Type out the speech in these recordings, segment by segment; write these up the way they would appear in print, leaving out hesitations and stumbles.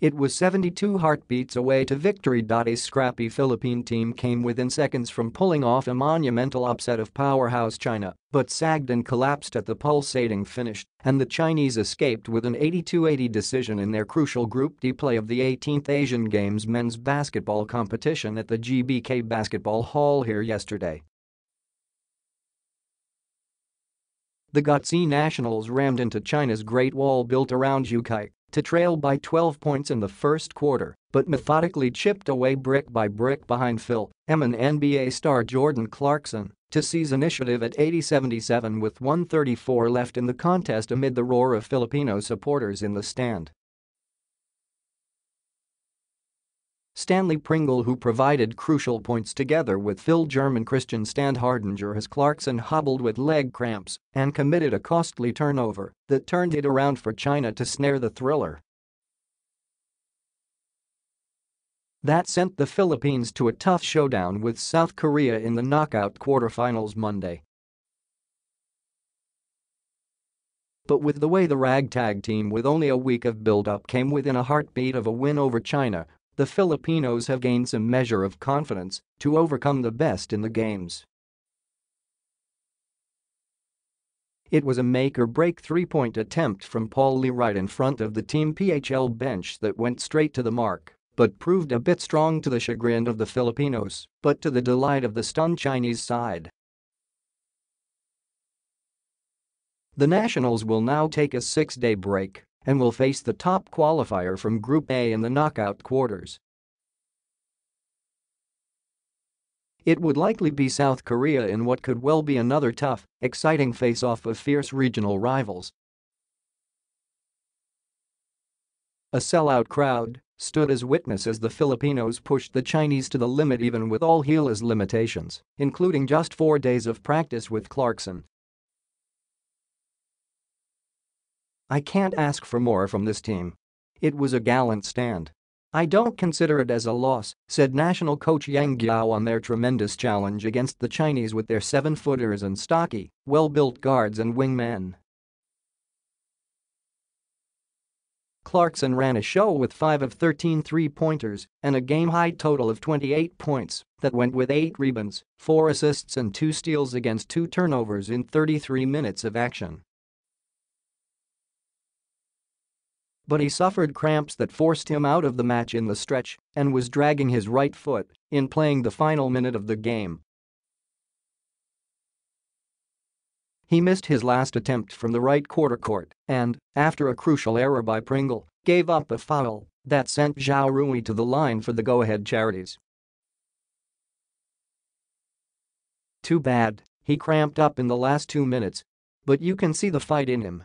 It was 72 heartbeats away to victory. A scrappy Philippine team came within seconds from pulling off a monumental upset of powerhouse China, but sagged and collapsed at the pulsating finish, and the Chinese escaped with an 82-80 decision in their crucial Group D play of the 18th Asian Games men's basketball competition at the GBK Basketball Hall here yesterday. The Gutsy nationals rammed into China's Great Wall built around Zhou Qi to trail by 12 points in the first quarter, but methodically chipped away brick by brick behind Fil-Am and NBA star Jordan Clarkson to seize initiative at 80-77 with 1:34 left in the contest amid the roar of Filipino supporters in the stand. Stanley Pringle, who provided crucial points together with Fil-German Christian Standhardinger as Clarkson hobbled with leg cramps and committed a costly turnover that turned it around for China to snare the thriller. That sent the Philippines to a tough showdown with South Korea in the knockout quarterfinals Monday. But with the way the ragtag team with only a week of build-up came within a heartbeat of a win over China, the Filipinos have gained some measure of confidence to overcome the best in the games. It was a make-or-break three-point attempt from Paul Lee right in front of the Team PHL bench that went straight to the mark, but proved a bit strong to the chagrin of the Filipinos, but to the delight of the stunned Chinese side. The nationals will now take a 6-day break and will face the top qualifier from Group A in the knockout quarters. It would likely be South Korea in what could well be another tough, exciting face-off of fierce regional rivals. A sellout crowd stood as witness as the Filipinos pushed the Chinese to the limit even with all Gila's limitations, including just 4 days of practice with Clarkson. "I can't ask for more from this team. It was a gallant stand. I don't consider it as a loss," said national coach Yang Giao on their tremendous challenge against the Chinese with their 7-footers and stocky, well-built guards and wingmen. Clarkson ran a show with 5 of 13 three-pointers and a game-high total of 28 points that went with 8 rebounds, 4 assists and 2 steals against 2 turnovers in 33 minutes of action. But he suffered cramps that forced him out of the match in the stretch and was dragging his right foot in playing the final minute of the game. He missed his last attempt from the right quarter court and, after a crucial error by Pringle, gave up a foul that sent Zhou Qi to the line for the go-ahead charities. Too bad, he cramped up in the last 2 minutes. But you can see the fight in him.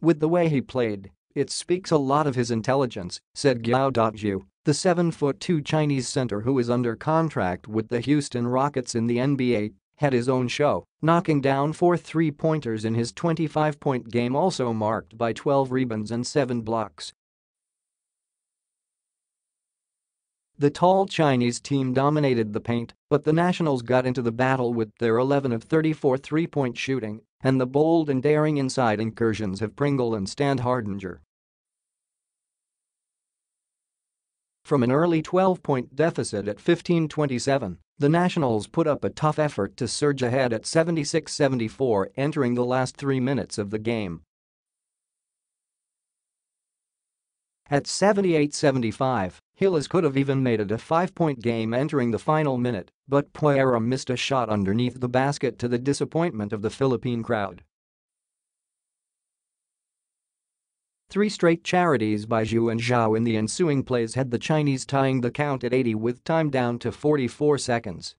With the way he played, it speaks a lot of his intelligence, said Zhou, the 7'2" Chinese center who is under contract with the Houston Rockets in the NBA, had his own show, knocking down 4 three-pointers in his 25-point game, also marked by 12 rebounds and 7 blocks. The tall Chinese team dominated the paint, but the nationals got into the battle with their 11 of 34 three-point shooting and the bold and daring inside incursions of Pringle and Standhardinger. From an early 12-point deficit at 15-27, the nationals put up a tough effort to surge ahead at 76-74 entering the last 3 minutes of the game. At 78-75, Gilas could have even made it a 5-point game entering the final minute, but Poyera missed a shot underneath the basket to the disappointment of the Philippine crowd. 3 straight charities by Zhu and Zhao in the ensuing plays had the Chinese tying the count at 80 with time down to 44 seconds.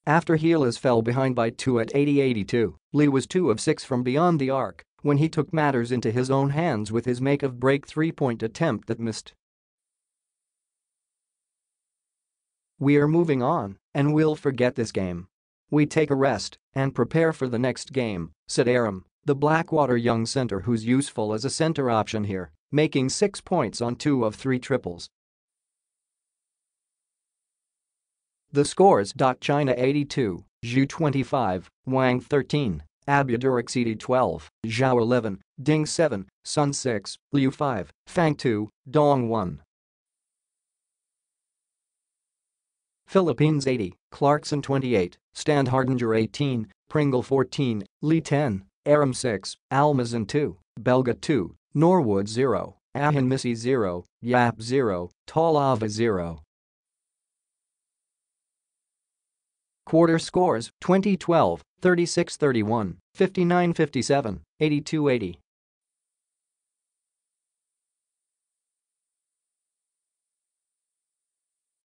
After Gilas fell behind by 2 at 80-82, Lee was 2 of 6 from beyond the arc when he took matters into his own hands with his make-of-break three-point attempt that missed. "We are moving on, and we'll forget this game. We take a rest and prepare for the next game," said Aram, the Blackwater young center who's useful as a center option here, making 6 points on 2 of 3 triples. The scores: China 82, Zhou 25, Wang 13, Abudur exceeded 12, Zhao 11, Ding 7, Sun 6, Liu 5, Fang 2, Dong 1. Philippines 80, Clarkson 28, Standhardinger 18, Pringle 14, Lee 10, Aram 6, Almazan 2, Belga 2, Norwood 0, Ahan Missy 0, Yap 0, Talava 0. Quarter scores: 2012, 36-31, 59-57, 82-80.